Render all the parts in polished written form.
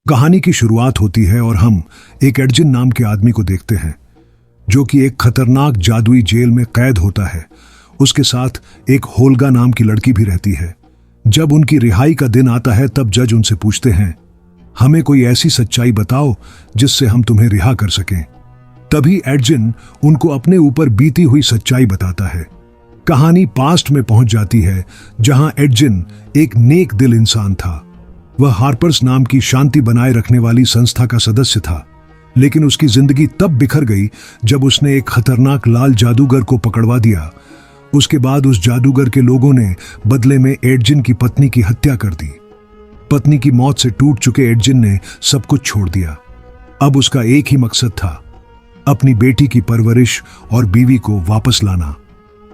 कहानी की शुरुआत होती है और हम एक एडजिन नाम के आदमी को देखते हैं जो कि एक खतरनाक जादुई जेल में कैद होता है। उसके साथ एक होल्गा नाम की लड़की भी रहती है। जब उनकी रिहाई का दिन आता है तब जज उनसे पूछते हैं, हमें कोई ऐसी सच्चाई बताओ जिससे हम तुम्हें रिहा कर सकें। तभी एडजिन उनको अपने ऊपर बीती हुई सच्चाई बताता है। कहानी पास्ट में पहुंच जाती है जहां एडजिन एक नेक दिल इंसान था। वह हार्पर्स नाम की शांति बनाए रखने वाली संस्था का सदस्य था, लेकिन उसकी जिंदगी तब बिखर गई जब उसने एक खतरनाक लाल जादूगर को पकड़वा दिया। उसके बाद उस जादूगर के लोगों ने बदले में एडजिन की पत्नी की हत्या कर दी। पत्नी की मौत से टूट चुके एडजिन ने सब कुछ छोड़ दिया। अब उसका एक ही मकसद था, अपनी बेटी की परवरिश और बीवी को वापस लाना।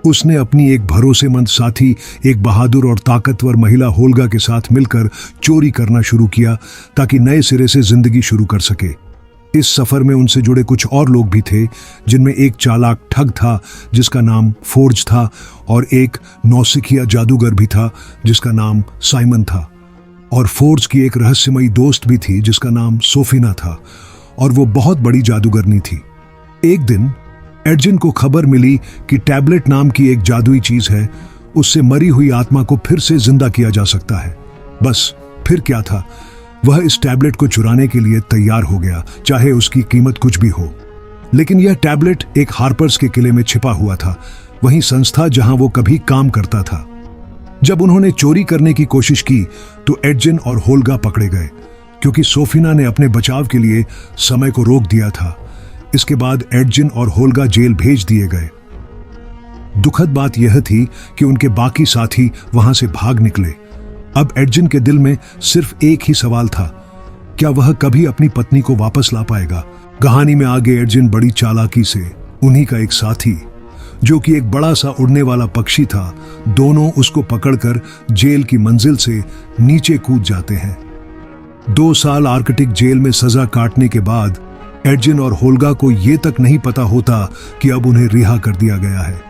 उसने अपनी एक भरोसेमंद साथी, एक बहादुर और ताकतवर महिला होल्गा के साथ मिलकर चोरी करना शुरू किया ताकि नए सिरे से जिंदगी शुरू कर सके। इस सफर में उनसे जुड़े कुछ और लोग भी थे, जिनमें एक चालाक ठग था जिसका नाम फोर्ज था और एक नौसिखिया जादूगर भी था जिसका नाम साइमन था। और फोर्ज की एक रहस्यमयी दोस्त भी थी जिसका नाम सोफिना था और वो बहुत बड़ी जादूगरनी थी। एक दिन एडजिन को खबर मिली कि टैबलेट नाम की एक जादुई चीज है, उससे मरी हुई आत्मा को फिर से जिंदा किया जा सकता है। बस फिर क्या था, वह इस टैबलेट को चुराने के लिए तैयार हो गया, चाहे उसकी कीमत कुछ भी हो। लेकिन यह टैबलेट एक हार्पर्स के किले में छिपा हुआ था, वही संस्था जहां वो कभी काम करता था। जब उन्होंने चोरी करने की कोशिश की तो एडजिन और होल्गा पकड़े गए, क्योंकि सोफिना ने अपने बचाव के लिए समय को रोक दिया था। इसके बाद एडजिन और होल्गा जेल भेज दिए गए। दुखद बात यह थी कि उनके बाकी साथी वहां से भाग निकले। अब एडजिन के दिल में सिर्फ एक ही सवाल था, क्या वह कभी अपनी पत्नी को वापस ला पाएगा। कहानी में आगे एडजिन बड़ी चालाकी से उन्हीं का एक साथी, जो कि एक बड़ा सा उड़ने वाला पक्षी था, दोनों उसको पकड़कर जेल की मंजिल से नीचे कूद जाते हैं। 2 साल आर्कटिक जेल में सजा काटने के बाद एडजिन और होल्गा को यह तक नहीं पता होता कि अब उन्हें रिहा कर दिया गया है।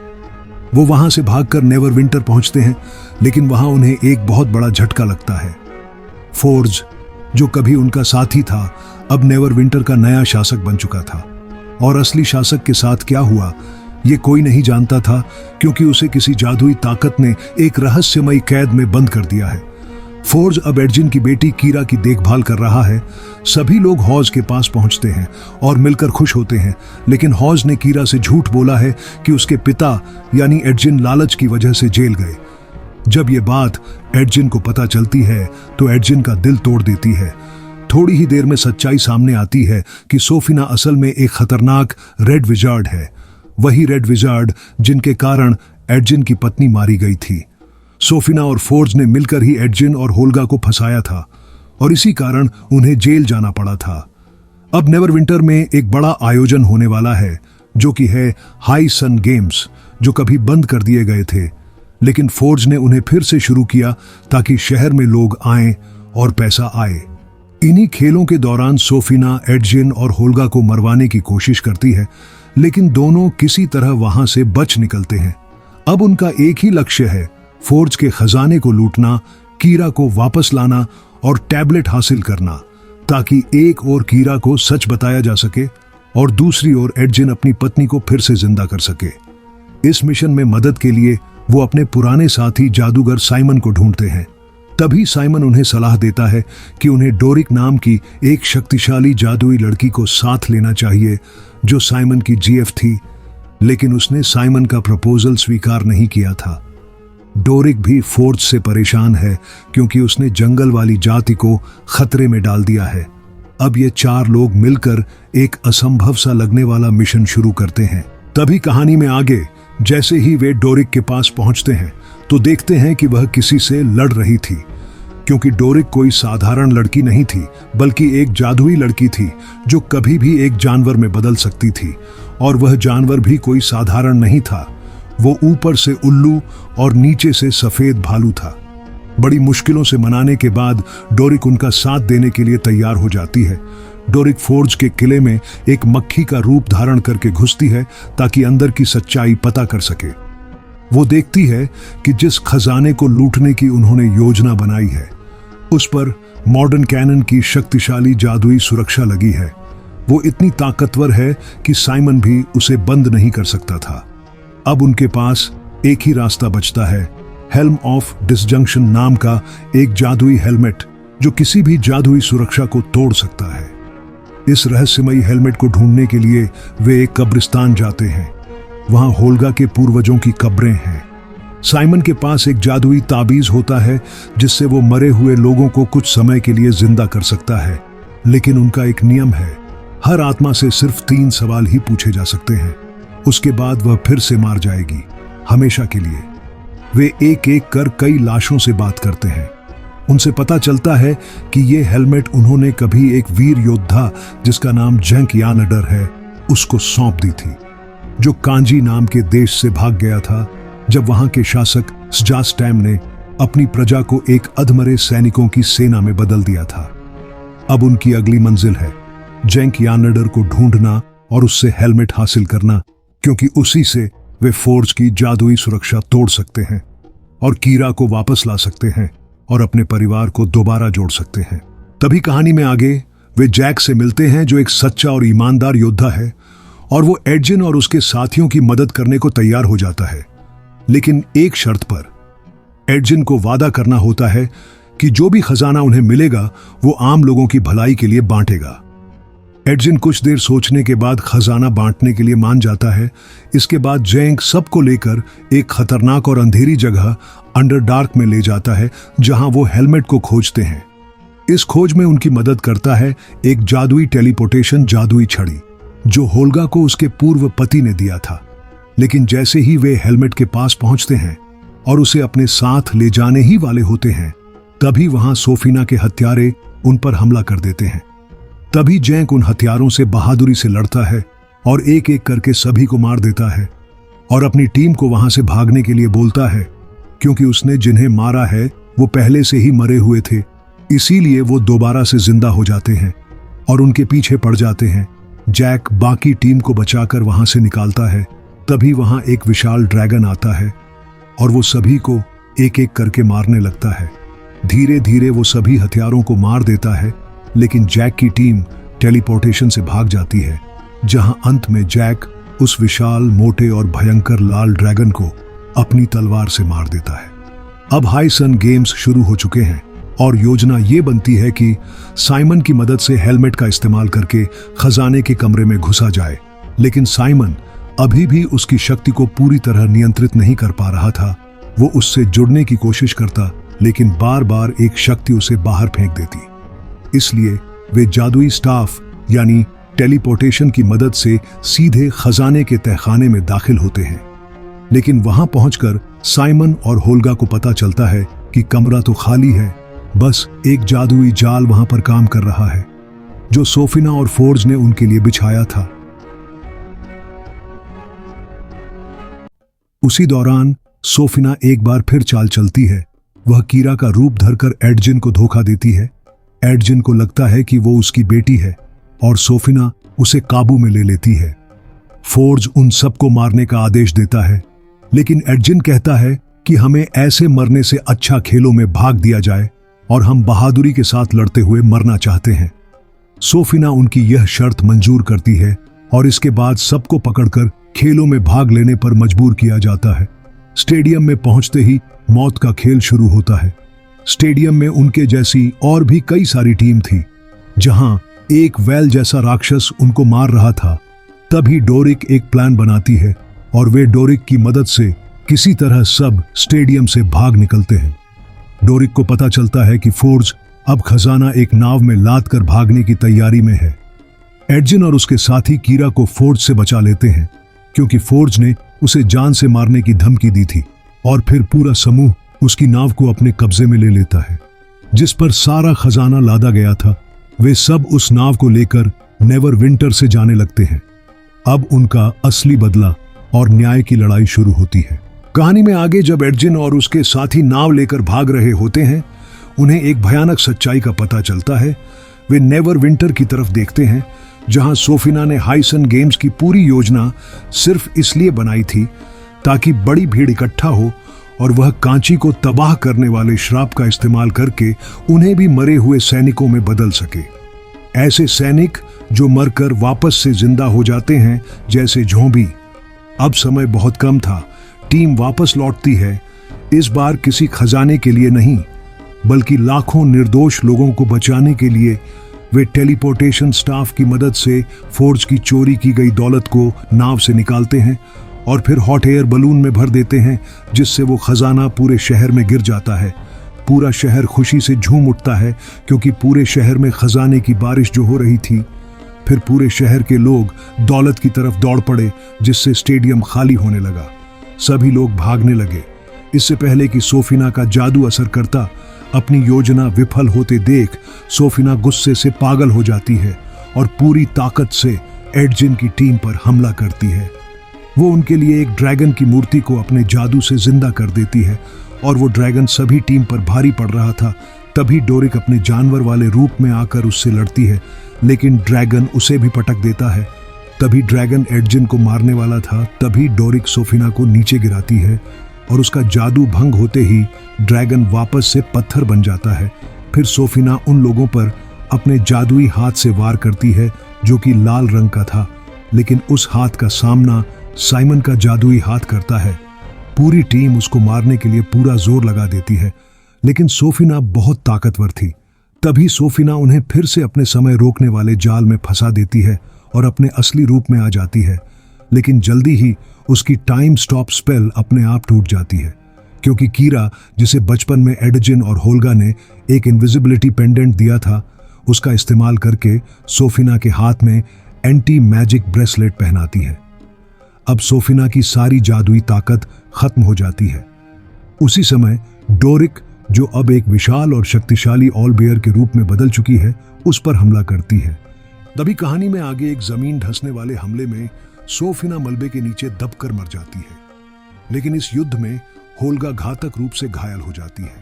वो वहां से भागकर नेवरविंटर पहुंचते हैं, लेकिन वहां उन्हें एक बहुत बड़ा झटका लगता है। फोर्ज, जो कभी उनका साथी था, अब नेवरविंटर का नया शासक बन चुका था। और असली शासक के साथ क्या हुआ ये कोई नहीं जानता था, क्योंकि उसे किसी जादुई ताकत ने एक रहस्यमयी कैद में बंद कर दिया है। फोर्ज अब एडजिन की बेटी कीरा की देखभाल कर रहा है। सभी लोग हॉज के पास पहुंचते हैं और मिलकर खुश होते हैं, लेकिन हॉज ने कीरा से झूठ बोला है कि उसके पिता यानी एडजिन लालच की वजह से जेल गए। जब ये बात एडजिन को पता चलती है तो एडजिन का दिल तोड़ देती है। थोड़ी ही देर में सच्चाई सामने आती है कि सोफिना असल में एक खतरनाक रेड विजार्ड है, वही रेड विजार्ड जिनके कारण एडजिन की पत्नी मारी गई थी। सोफिना और फोर्ज ने मिलकर ही एडजिन और होल्गा को फंसाया था और इसी कारण उन्हें जेल जाना पड़ा था। अब नेवरविंटर में एक बड़ा आयोजन होने वाला है, जो कि है हाई सन गेम्स, जो कभी बंद कर दिए गए थे, लेकिन फोर्ज ने उन्हें फिर से शुरू किया ताकि शहर में लोग आएं और पैसा आए। इन्हीं खेलों के दौरान सोफिना एडजिन और होल्गा को मरवाने की कोशिश करती है, लेकिन दोनों किसी तरह वहां से बच निकलते हैं। अब उनका एक ही लक्ष्य है, फोर्ज के खजाने को लूटना, कीरा को वापस लाना और टैबलेट हासिल करना, ताकि एक ओर कीरा को सच बताया जा सके और दूसरी ओर एडजिन अपनी पत्नी को फिर से जिंदा कर सके। इस मिशन में मदद के लिए वो अपने पुराने साथी जादूगर साइमन को ढूंढते हैं। तभी साइमन उन्हें सलाह देता है कि उन्हें डोरिक नाम की एक शक्तिशाली जादुई लड़की को साथ लेना चाहिए, जो साइमन की जीएफ थी, लेकिन उसने साइमन का प्रपोजल स्वीकार नहीं किया था। डोरिक भी फोर्ज से परेशान है, क्योंकि उसने जंगल वाली जाति को खतरे में डाल दिया है। अब ये 4 लोग मिलकर एक असंभव सा लगने वाला मिशन शुरू करते हैं। तभी कहानी में आगे जैसे ही वे डोरिक के पास पहुंचते हैं तो देखते हैं कि वह किसी से लड़ रही थी, क्योंकि डोरिक कोई साधारण लड़की नहीं थी, बल्कि एक जादुई लड़की थी जो कभी भी एक जानवर में बदल सकती थी। और वह जानवर भी कोई साधारण नहीं था, वो ऊपर से उल्लू और नीचे से सफेद भालू था। बड़ी मुश्किलों से मनाने के बाद डोरिक उनका साथ देने के लिए तैयार हो जाती है। डोरिक फोर्ज के किले में एक मक्खी का रूप धारण करके घुसती है ताकि अंदर की सच्चाई पता कर सके। वो देखती है कि जिस खजाने को लूटने की उन्होंने योजना बनाई है, उस पर मॉडर्न कैनन की शक्तिशाली जादुई सुरक्षा लगी है। वो इतनी ताकतवर है कि साइमन भी उसे बंद नहीं कर सकता था। अब उनके पास एक ही रास्ता बचता है, हेल्म ऑफ डिसजंक्शन नाम का एक जादुई हेलमेट जो किसी भी जादुई सुरक्षा को तोड़ सकता है। इस रहस्यमयी हेलमेट को ढूंढने के लिए वे एक कब्रिस्तान जाते हैं। वहां होल्गा के पूर्वजों की कब्रें हैं। साइमन के पास एक जादुई ताबीज होता है जिससे वो मरे हुए लोगों को कुछ समय के लिए जिंदा कर सकता है, लेकिन उनका एक नियम है, हर आत्मा से सिर्फ 3 सवाल ही पूछे जा सकते हैं। उसके बाद वह फिर से मार जाएगी, हमेशा के लिए। वे एक एक कर कई लाशों से बात करते हैं। उनसे पता चलता है कि ये हेलमेट उन्होंने कभी एक वीर योद्धा जिसका नाम जेंक यानडर है उसको सौंप दी थी, जो कांजी नाम के देश से भाग गया था जब वहां के शासक स्जास्टैम ने अपनी प्रजा को एक अधमरे सैनिकों की सेना में बदल दिया था। अब उनकी अगली मंजिल है जेंक यानडर को ढूंढना और उससे हेलमेट हासिल करना, क्योंकि उसी से वे फोर्ज की जादुई सुरक्षा तोड़ सकते हैं और कीरा को वापस ला सकते हैं और अपने परिवार को दोबारा जोड़ सकते हैं। तभी कहानी में आगे वे जैक से मिलते हैं जो एक सच्चा और ईमानदार योद्धा है, और वो एडजिन और उसके साथियों की मदद करने को तैयार हो जाता है, लेकिन एक शर्त पर। एडजिन को वादा करना होता है कि जो भी खजाना उन्हें मिलेगा वो आम लोगों की भलाई के लिए बांटेगा। एडजिन कुछ देर सोचने के बाद खजाना बांटने के लिए मान जाता है। इसके बाद जेंक सबको लेकर एक खतरनाक और अंधेरी जगह अंडर डार्क में ले जाता है, जहां वो हेलमेट को खोजते हैं। इस खोज में उनकी मदद करता है एक जादुई टेलीपोर्टेशन जादुई छड़ी जो होल्गा को उसके पूर्व पति ने दिया था। लेकिन जैसे ही वे हेलमेट के पास पहुंचते हैं और उसे अपने साथ ले जाने ही वाले होते हैं, तभी वहां सोफिना के हत्यारे उन पर हमला कर देते हैं। तभी जेंक उन हथियारों से बहादुरी से लड़ता है और एक एक करके सभी को मार देता है और अपनी टीम को वहां से भागने के लिए बोलता है, क्योंकि उसने जिन्हें मारा है वो पहले से ही मरे हुए थे, इसीलिए वो दोबारा से जिंदा हो जाते हैं और उनके पीछे पड़ जाते हैं। जैक बाकी टीम को बचाकर वहां से निकालता है। तभी वहां एक विशाल ड्रैगन आता है और वो सभी को एक एक करके मारने लगता है। धीरे धीरे वो सभी हथियारों को मार देता है, लेकिन जैक की टीम टेलीपोर्टेशन से भाग जाती है, जहां अंत में जैक उस विशाल, मोटे और भयंकर लाल ड्रैगन को अपनी तलवार से मार देता है। अब हाई सन गेम्स शुरू हो चुके हैं और योजना ये बनती है कि साइमन की मदद से हेलमेट का इस्तेमाल करके खजाने के कमरे में घुसा जाए, लेकिन साइमन अभी भी उसकी शक्ति को पूरी तरह नियंत्रित नहीं कर पा रहा था। वो उससे जुड़ने की कोशिश करता, लेकिन बार बार एक शक्ति उसे बाहर फेंक देती। इसलिए वे जादुई स्टाफ यानी टेलीपोर्टेशन की मदद से सीधे खजाने के तहखाने में दाखिल होते हैं। लेकिन वहां पहुंचकर साइमन और होल्गा को पता चलता है कि कमरा तो खाली है, बस एक जादुई जाल वहां पर काम कर रहा है जो सोफिना और फोर्ज ने उनके लिए बिछाया था। उसी दौरान सोफिना एक बार फिर चाल चलती है। वह कीरा का रूप धरकर एडजिन को धोखा देती है। एडजिन को लगता है कि वो उसकी बेटी है और सोफिना उसे काबू में ले लेती है। फोर्ज उन सबको मारने का आदेश देता है, लेकिन एडजिन कहता है कि हमें ऐसे मरने से अच्छा खेलों में भाग दिया जाए और हम बहादुरी के साथ लड़ते हुए मरना चाहते हैं। सोफिना उनकी यह शर्त मंजूर करती है और इसके बाद सबको पकड़कर खेलों में भाग लेने पर मजबूर किया जाता है। स्टेडियम में पहुंचते ही मौत का खेल शुरू होता है। स्टेडियम में उनके जैसी और भी कई सारी टीम थी, जहां एक वैल जैसा राक्षस उनको मार रहा था। तभी डोरिक एक प्लान बनाती है और वे डोरिक की मदद से किसी तरह सब स्टेडियम से भाग निकलते हैं। डोरिक को पता चलता है कि फोर्ज अब खजाना एक नाव में लाद कर भागने की तैयारी में है। एडजिन और उसके साथी कीरा को फोर्ज से बचा लेते हैं, क्योंकि फोर्ज ने उसे जान से मारने की धमकी दी थी, और फिर पूरा समूह उसकी नाव को अपने कब्जे में ले लेता है, जिस पर सारा खजाना लादा गया था। वे सब उस नाव को लेकर नेवर विंटर से जाने लगते हैं। अब उनका असली बदला और न्याय की लड़ाई शुरू होती है। कहानी में आगे जब एडजिन और उसके साथी नाव लेकर भाग रहे होते हैं, उन्हें एक भयानक सच्चाई का पता चलता है। वे नेवर विंटर की तरफ देखते हैं, जहां सोफिना ने हाइसन गेम्स की पूरी योजना सिर्फ इसलिए बनाई थी ताकि बड़ी भीड़ इकट्ठा हो और वह कांची को तबाह करने वाले श्राप का इस्तेमाल करके उन्हें भी मरे हुए सैनिकों में बदल सके। ऐसे सैनिक जो मरकर वापस से जिंदा हो जाते हैं, जैसे झोंबी। अब समय बहुत कम था। टीम वापस लौटती है, इस बार किसी खजाने के लिए नहीं, बल्कि लाखों निर्दोष लोगों को बचाने के लिए। वे टेलीपोर्टेशन स्टाफ की मदद से फोर्ज की चोरी की गई दौलत को नाव से निकालते हैं और फिर हॉट एयर बलून में भर देते हैं, जिससे वो खजाना पूरे शहर में गिर जाता है। पूरा शहर खुशी से झूम उठता है, क्योंकि पूरे शहर में खजाने की बारिश जो हो रही थी। फिर पूरे शहर के लोग दौलत की तरफ दौड़ पड़े, जिससे स्टेडियम खाली होने लगा। सभी लोग भागने लगे। इससे पहले कि सोफिना का जादू असर करता, अपनी योजना विफल होते देख सोफिना गुस्से से पागल हो जाती है और पूरी ताकत से एडजिन की टीम पर हमला करती है। वो उनके लिए एक ड्रैगन की मूर्ति को अपने जादू से जिंदा कर देती है और वो ड्रैगन सभी टीम पर भारी पड़ रहा था। तभी डोरिक अपने जानवर वाले रूप में आकर उससे लड़ती है, लेकिन ड्रैगन उसे भी पटक देता है। तभी ड्रैगन एडजिन को मारने वाला था। तभी डोरिक सोफिना को नीचे गिराती है और उसका जादू भंग होते ही ड्रैगन वापस से पत्थर बन जाता है। फिर सोफिना उन लोगों पर अपने जादुई हाथ से वार करती है, जो कि लाल रंग का था, लेकिन उस हाथ का सामना साइमन का जादुई हाथ करता है। पूरी टीम उसको मारने के लिए पूरा जोर लगा देती है, लेकिन सोफिना बहुत ताकतवर थी। तभी सोफिना उन्हें फिर से अपने समय रोकने वाले जाल में फंसा देती है और अपने असली रूप में आ जाती है। लेकिन जल्दी ही उसकी टाइम स्टॉप स्पेल अपने आप टूट जाती है, क्योंकि कीरा, जिसे बचपन में एडजिन और होल्गा ने एक इनविजिबिलिटी पेंडेंट दिया था, उसका इस्तेमाल करके सोफिना के हाथ में एंटी मैजिक ब्रेसलेट पहनाती है। अब सोफिना की सारी जादुई ताकत खत्म हो जाती है। उसी समय डोरिक, जो अब एक विशाल और शक्तिशाली ऑल बेयर के रूप में बदल चुकी है, उस पर हमला करती है। तभी कहानी में आगे एक जमीन धंसने वाले हमले में सोफिना मलबे के नीचे दबकर मर जाती है। लेकिन इस युद्ध में होल्गा घातक रूप से घायल हो जाती है।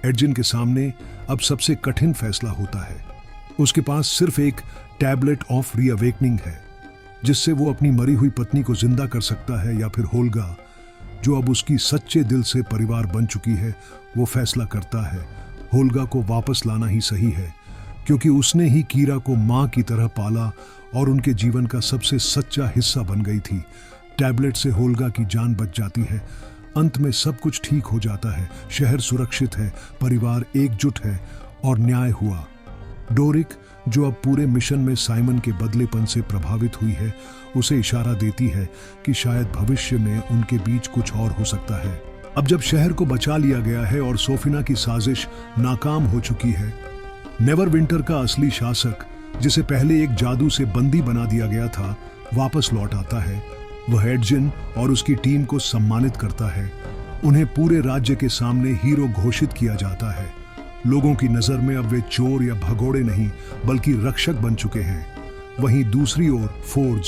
एडजिन के सामने अब सबसे कठिन फैसला होता है। उसके पास सिर्फ एक टैबलेट ऑफ रीअवेकनिंग है, जिससे वो अपनी मरी हुई पत्नी को जिंदा कर सकता है, या फिर होल्गा, जो अब उसकी सच्चे दिल से परिवार बन चुकी है, वो फैसला करता है होल्गा को वापस लाना ही सही है, क्योंकि उसने ही कीरा को मां की तरह पाला और उनके जीवन का सबसे सच्चा हिस्सा बन गई थी। टैबलेट से होल्गा की जान बच जाती है। अंत में सब कुछ ठीक हो जाता है। शहर सुरक्षित है, परिवार एकजुट है और न्याय हुआ। डोरिक, जो अब पूरे मिशन में साइमन के बदलेपन से प्रभावित हुई है, उसे इशारा देती है कि शायद भविष्य में उनके बीच कुछ और हो सकता है। अब जब शहर को बचा लिया गया है और सोफिना की साजिश नाकाम हो चुकी है, नेवरविंटर का असली शासक, जिसे पहले एक जादू से बंदी बना दिया गया था, वापस लौट आता है। वह एडजिन और उसकी टीम को सम्मानित करता है। उन्हें पूरे राज्य के सामने हीरो घोषित किया जाता है। लोगों की नजर में अब वे चोर या भगोड़े नहीं, बल्कि रक्षक बन चुके हैं। वहीं दूसरी ओर फोर्ज,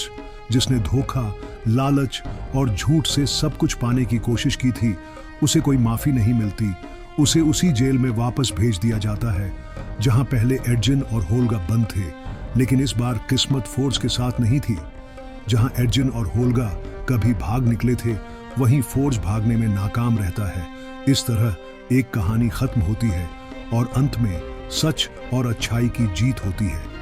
जिसने धोखा, लालच और झूठ से सब कुछ पाने की कोशिश की थी, उसे कोई माफी नहीं मिलती। उसे उसी जेल में वापस भेज दिया जाता है जहां पहले एडजिन और होल्गा बंद थे। लेकिन इस बार किस्मत फोर्ज के साथ नहीं थी। जहां एडजिन और होल्गा कभी भाग निकले थे, वहीं फोर्ज भागने में नाकाम रहता है। इस तरह एक कहानी खत्म होती है और अंत में सच और अच्छाई की जीत होती है।